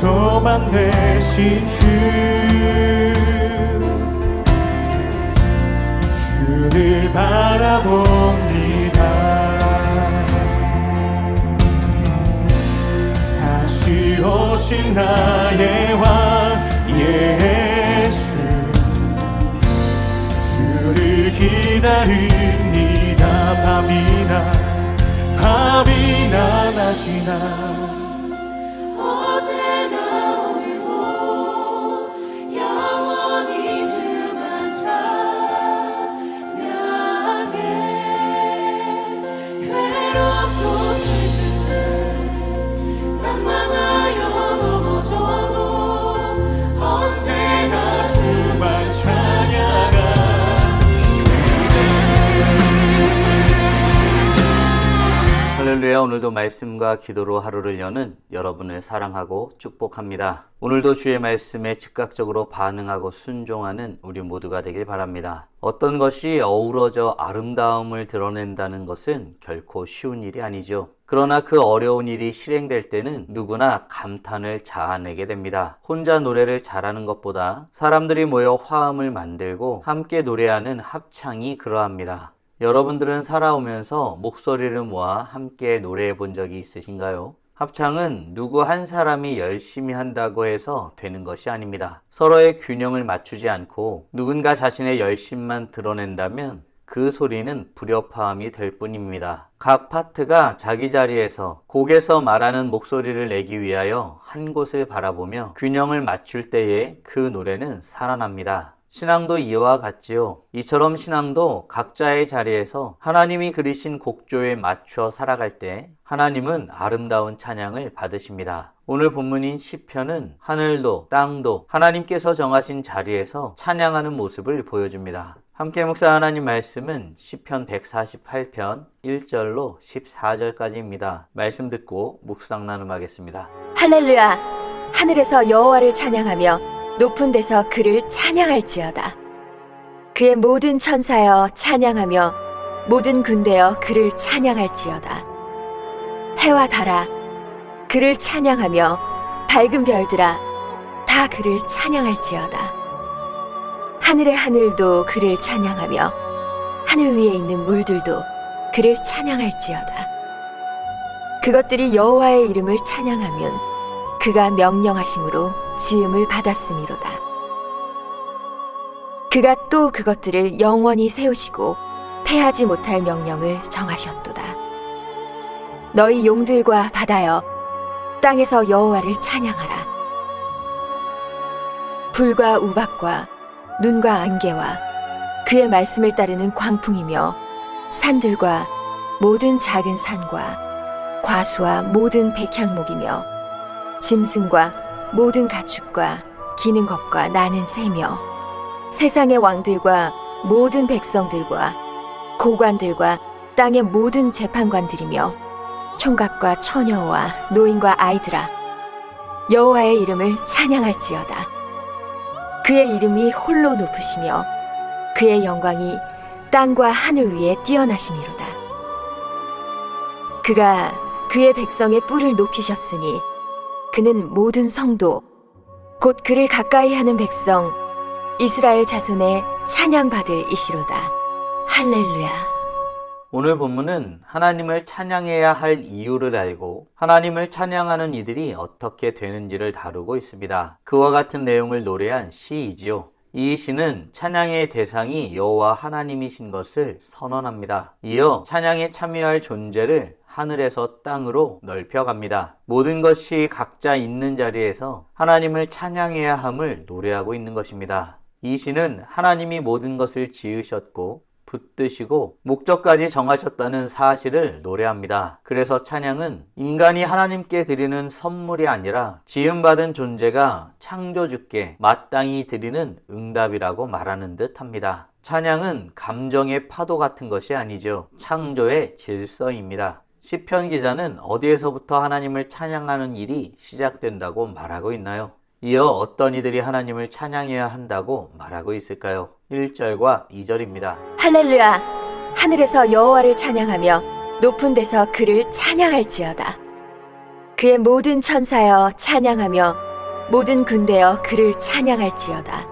소망 되신 주를 바라봅니다. 다시 오실 나의 왕 예수, 주를 기다립니다. 밤이나 낮이나 할렐루야. 오늘도 말씀과 기도로 하루를 여는 여러분을 사랑하고 축복합니다. 오늘도 주의 말씀에 즉각적으로 반응하고 순종하는 우리 모두가 되길 바랍니다. 어떤 것이 어우러져 아름다움을 드러낸다는 것은 결코 쉬운 일이 아니죠. 그러나 그 어려운 일이 실행될 때는 누구나 감탄을 자아내게 됩니다. 혼자 노래를 잘하는 것보다 사람들이 모여 화음을 만들고 함께 노래하는 합창이 그러합니다. 여러분들은 살아오면서 목소리를 모아 함께 노래해 본 적이 있으신가요? 합창은 누구 한 사람이 열심히 한다고 해서 되는 것이 아닙니다. 서로의 균형을 맞추지 않고 누군가 자신의 열심만 드러낸다면 그 소리는 불협화음이 될 뿐입니다. 각 파트가 자기 자리에서 곡에서 말하는 목소리를 내기 위하여 한 곳을 바라보며 균형을 맞출 때에 그 노래는 살아납니다. 신앙도 이와 같지요. 이처럼 신앙도 각자의 자리에서 하나님이 그리신 곡조에 맞춰 살아갈 때 하나님은 아름다운 찬양을 받으십니다. 오늘 본문인 시편은 하늘도 땅도 하나님께서 정하신 자리에서 찬양하는 모습을 보여줍니다. 함께 묵상 하나님 말씀은 시편 148편 1절로 14절까지입니다. 말씀 듣고 묵상 나눔하겠습니다. 할렐루야! 하늘에서 여호와를 찬양하며 높은 데서 그를 찬양할지어다. 그의 모든 천사여 찬양하며 모든 군대여 그를 찬양할지어다. 해와 달아 그를 찬양하며 밝은 별들아 다 그를 찬양할지어다. 하늘의 하늘도 그를 찬양하며 하늘 위에 있는 물들도 그를 찬양할지어다. 그것들이 여호와의 이름을 찬양하면 그가 명령하심으로 지음을 받았음이로다. 그가 또 그것들을 영원히 세우시고 패하지 못할 명령을 정하셨도다. 너희 용들과 바다여 땅에서 여호와를 찬양하라. 불과 우박과 눈과 안개와 그의 말씀을 따르는 광풍이며 산들과 모든 작은 산과 과수와 모든 백향목이며 짐승과 모든 가축과 기는 것과 나는 새며 세상의 왕들과 모든 백성들과 고관들과 땅의 모든 재판관들이며 총각과 처녀와 노인과 아이들아 여호와의 이름을 찬양할지어다. 그의 이름이 홀로 높으시며 그의 영광이 땅과 하늘 위에 뛰어나심이로다. 그가 그의 백성의 뿔을 높이셨으니 그는 모든 성도 곧 그를 가까이 하는 백성 이스라엘 자손의 찬양받을 이시로다. 할렐루야. 오늘 본문은 하나님을 찬양해야 할 이유를 알고 하나님을 찬양하는 이들이 어떻게 되는지를 다루고 있습니다. 그와 같은 내용을 노래한 시이지요. 이 시는 찬양의 대상이 여호와 하나님이신 것을 선언합니다. 이어 찬양에 참여할 존재를 하늘에서 땅으로 넓혀갑니다. 모든 것이 각자 있는 자리에서 하나님을 찬양해야 함을 노래하고 있는 것입니다. 이 시는 하나님이 모든 것을 지으셨고 붙드시고 목적까지 정하셨다는 사실을 노래합니다. 그래서 찬양은 인간이 하나님께 드리는 선물이 아니라 지음받은 존재가 창조주께 마땅히 드리는 응답이라고 말하는 듯 합니다. 찬양은 감정의 파도 같은 것이 아니죠. 창조의 질서입니다. 시편 기자는 어디에서부터 하나님을 찬양하는 일이 시작된다고 말하고 있나요? 이어 어떤 이들이 하나님을 찬양해야 한다고 말하고 있을까요? 1절과 2절입니다. 할렐루야! 하늘에서 여호와를 찬양하며 높은 데서 그를 찬양할지어다. 그의 모든 천사여 찬양하며 모든 군대여 그를 찬양할지어다.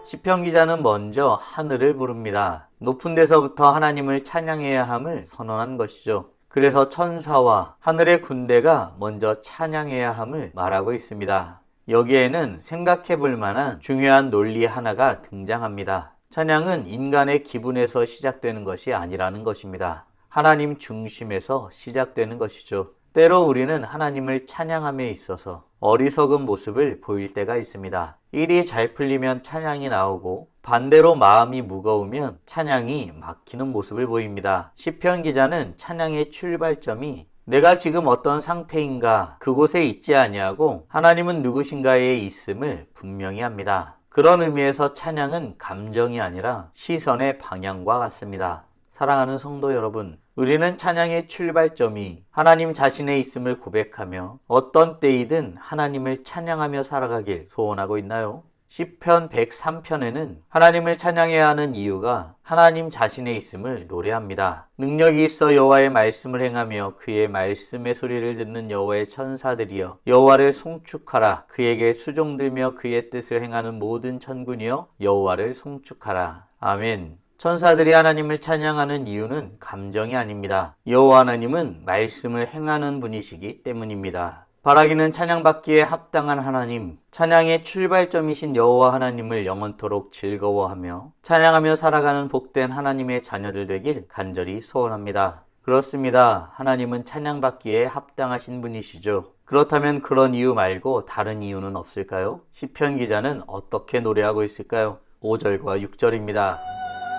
시편 기자는 먼저 하늘을 부릅니다. 높은 데서부터 하나님을 찬양해야 함을 선언한 것이죠. 그래서 천사와 하늘의 군대가 먼저 찬양해야 함을 말하고 있습니다. 여기에는 생각해 볼 만한 중요한 논리 하나가 등장합니다. 찬양은 인간의 기분에서 시작되는 것이 아니라는 것입니다. 하나님 중심에서 시작되는 것이죠. 때로 우리는 하나님을 찬양함에 있어서 어리석은 모습을 보일 때가 있습니다. 일이 잘 풀리면 찬양이 나오고 반대로 마음이 무거우면 찬양이 막히는 모습을 보입니다. 시편 기자는 찬양의 출발점이 내가 지금 어떤 상태인가 그곳에 있지 아니하고 하나님은 누구신가에 있음을 분명히 합니다. 그런 의미에서 찬양은 감정이 아니라 시선의 방향과 같습니다. 사랑하는 성도 여러분, 우리는 찬양의 출발점이 하나님 자신에 있음을 고백하며 어떤 때이든 하나님을 찬양하며 살아가길 소원하고 있나요? 시편 103편에는 하나님을 찬양해야 하는 이유가 하나님 자신에 있음을 노래합니다. 능력이 있어 여호와의 말씀을 행하며 그의 말씀의 소리를 듣는 여호와의 천사들이여 여호와를 송축하라. 그에게 수종들며 그의 뜻을 행하는 모든 천군이여 여호와를 송축하라. 아멘. 천사들이 하나님을 찬양하는 이유는 감정이 아닙니다. 여호와 하나님은 말씀을 행하는 분이시기 때문입니다. 바라기는 찬양받기에 합당한 하나님, 찬양의 출발점이신 여호와 하나님을 영원토록 즐거워하며 찬양하며 살아가는 복된 하나님의 자녀들 되길 간절히 소원합니다. 그렇습니다. 하나님은 찬양받기에 합당하신 분이시죠. 그렇다면 그런 이유 말고 다른 이유는 없을까요? 시편 기자는 어떻게 노래하고 있을까요? 5절과 6절입니다.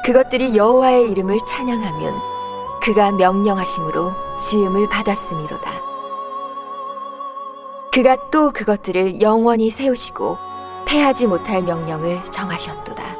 그것들이 여호와의 이름을 찬양하면 그가 명령하심으로 지음을 받았음이로다. 그가 또 그것들을 영원히 세우시고 패하지 못할 명령을 정하셨도다.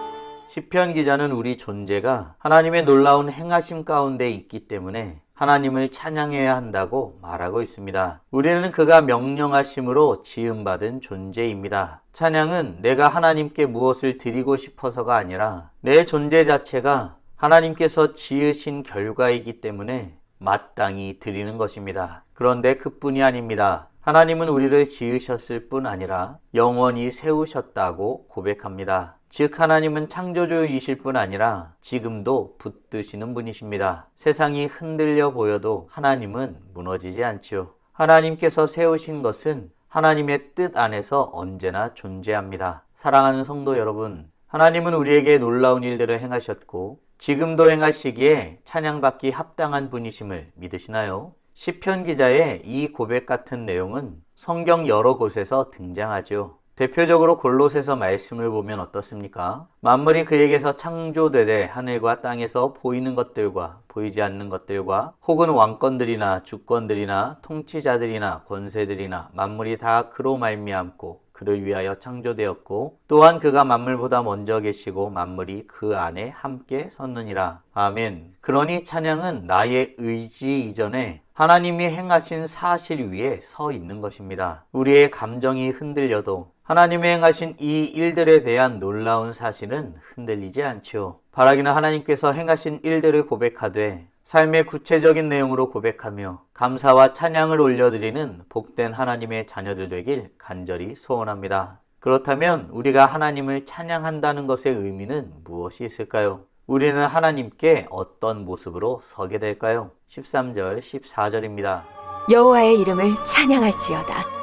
시편 기자는 우리 존재가 하나님의 놀라운 행하심 가운데 있기 때문에 하나님을 찬양해야 한다고 말하고 있습니다. 우리는 그가 명령하심으로 지음받은 존재입니다. 찬양은 내가 하나님께 무엇을 드리고 싶어서가 아니라 내 존재 자체가 하나님께서 지으신 결과이기 때문에 마땅히 드리는 것입니다. 그런데 그뿐이 아닙니다. 하나님은 우리를 지으셨을 뿐 아니라 영원히 세우셨다고 고백합니다. 즉 하나님은 창조주이실 뿐 아니라 지금도 붙드시는 분이십니다. 세상이 흔들려 보여도 하나님은 무너지지 않지요. 하나님께서 세우신 것은 하나님의 뜻 안에서 언제나 존재합니다. 사랑하는 성도 여러분, 하나님은 우리에게 놀라운 일들을 행하셨고 지금도 행하시기에 찬양받기 합당한 분이심을 믿으시나요? 시편 기자의 이 고백 같은 내용은 성경 여러 곳에서 등장하죠. 대표적으로 골로새서 말씀을 보면 어떻습니까? 만물이 그에게서 창조되되 하늘과 땅에서 보이는 것들과 보이지 않는 것들과 혹은 왕권들이나 주권들이나 통치자들이나 권세들이나 만물이 다 그로 말미암고 그를 위하여 창조되었고 또한 그가 만물보다 먼저 계시고 만물이 그 안에 함께 섰느니라. 아멘. 그러니 찬양은 나의 의지 이전에 하나님이 행하신 사실 위에 서 있는 것입니다. 우리의 감정이 흔들려도 하나님이 행하신 이 일들에 대한 놀라운 사실은 흔들리지 않죠. 바라기는 하나님께서 행하신 일들을 고백하되 삶의 구체적인 내용으로 고백하며 감사와 찬양을 올려드리는 복된 하나님의 자녀들 되길 간절히 소원합니다. 그렇다면 우리가 하나님을 찬양한다는 것의 의미는 무엇이 있을까요? 우리는 하나님께 어떤 모습으로 서게 될까요? 13절, 14절입니다. 여호와의 이름을 찬양할지어다.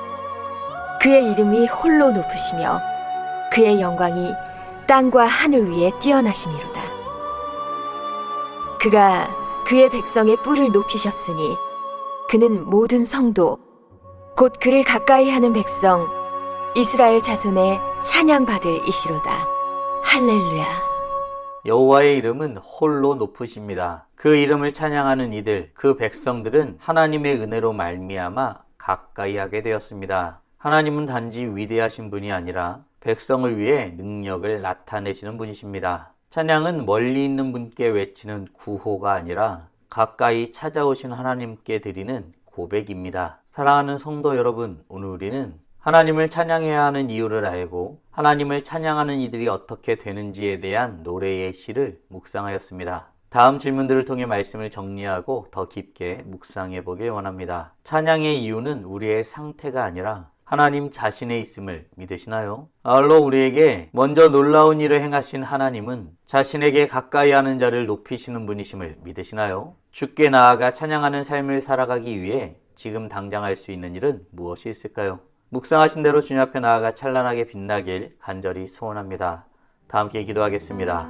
그의 이름이 홀로 높으시며 그의 영광이 땅과 하늘 위에 뛰어나심이로다. 그가 그의 백성의 뿔을 높이셨으니 그는 모든 성도 곧 그를 가까이 하는 백성 이스라엘 자손의 찬양받을 이시로다. 할렐루야. 여호와의 이름은 홀로 높으십니다. 그 이름을 찬양하는 이들, 그 백성들은 하나님의 은혜로 말미암아 가까이 하게 되었습니다. 하나님은 단지 위대하신 분이 아니라 백성을 위해 능력을 나타내시는 분이십니다. 찬양은 멀리 있는 분께 외치는 구호가 아니라 가까이 찾아오신 하나님께 드리는 고백입니다. 사랑하는 성도 여러분, 오늘 우리는 하나님을 찬양해야 하는 이유를 알고 하나님을 찬양하는 이들이 어떻게 되는지에 대한 노래의 시를 묵상하였습니다. 다음 질문들을 통해 말씀을 정리하고 더 깊게 묵상해 보길 원합니다. 찬양의 이유는 우리의 상태가 아니라 하나님 자신의 있음을 믿으시나요? 아울러 우리에게 먼저 놀라운 일을 행하신 하나님은 자신에게 가까이 하는 자를 높이시는 분이심을 믿으시나요? 주께 나아가 찬양하는 삶을 살아가기 위해 지금 당장 할 수 있는 일은 무엇이 있을까요? 묵상하신 대로 주님 앞에 나아가 찬란하게 빛나길 간절히 소원합니다. 다 함께 기도하겠습니다.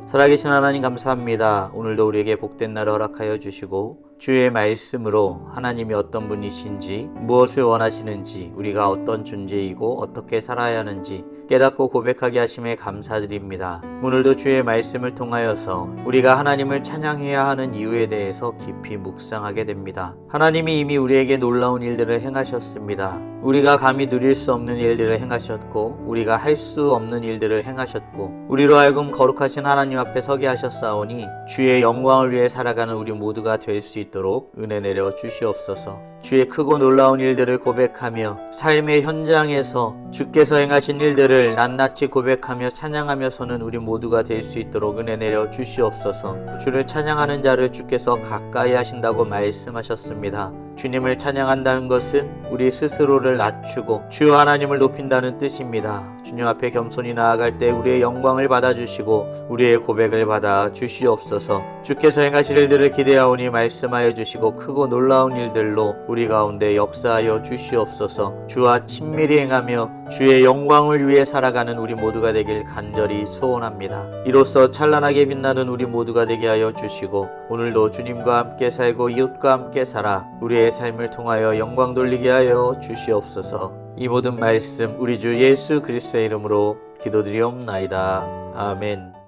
살아계신 하나님 감사합니다. 오늘도 우리에게 복된 날을 허락하여 주시고 주의 말씀으로 하나님이 어떤 분이신지 무엇을 원하시는지 우리가 어떤 존재이고 어떻게 살아야 하는지 깨닫고 고백하게 하심에 감사드립니다. 오늘도 주의 말씀을 통하여서 우리가 하나님을 찬양해야 하는 이유에 대해서 깊이 묵상하게 됩니다. 하나님이 이미 우리에게 놀라운 일들을 행하셨습니다. 우리가 감히 누릴 수 없는 일들을 행하셨고 우리가 할 수 없는 일들을 행하셨고 우리로 하여금 거룩하신 하나님 앞에 서게 하셨사오니 주의 영광을 위해 살아가는 우리 모두가 될 수 있도록 은혜 내려 주시옵소서. 주의 크고 놀라운 일들을 고백하며 삶의 현장에서 주께서 행하신 일들을 낱낱이 고백하며 찬양하며서는 우리 모두가 될 수 있도록 은혜 내려 주시옵소서. 주를 찬양하는 자를 주께서 가까이 하신다고 말씀하셨습니다. 주님을 찬양한다는 것은 우리 스스로를 낮추고 주 하나님을 높인다는 뜻입니다. 주님 앞에 겸손히 나아갈 때 우리의 영광을 받아주시고 우리의 고백을 받아 주시옵소서. 주께서 행하실 일들을 기대하오니 말씀하여 주시고 크고 놀라운 일들로 우리 가운데 역사하여 주시옵소서. 주와 친밀히 행하며 주의 영광을 위해 살아가는 우리 모두가 되길 간절히 소원합니다. 이로써 찬란하게 빛나는 우리 모두가 되게 하여 주시고 오늘도 주님과 함께 살고 이웃과 함께 살아 우리의 삶을 통하여 영광 돌리게 하여 주시옵소서. 이 모든 말씀 우리 주 예수 그리스도의 이름으로 기도드리옵나이다. 아멘.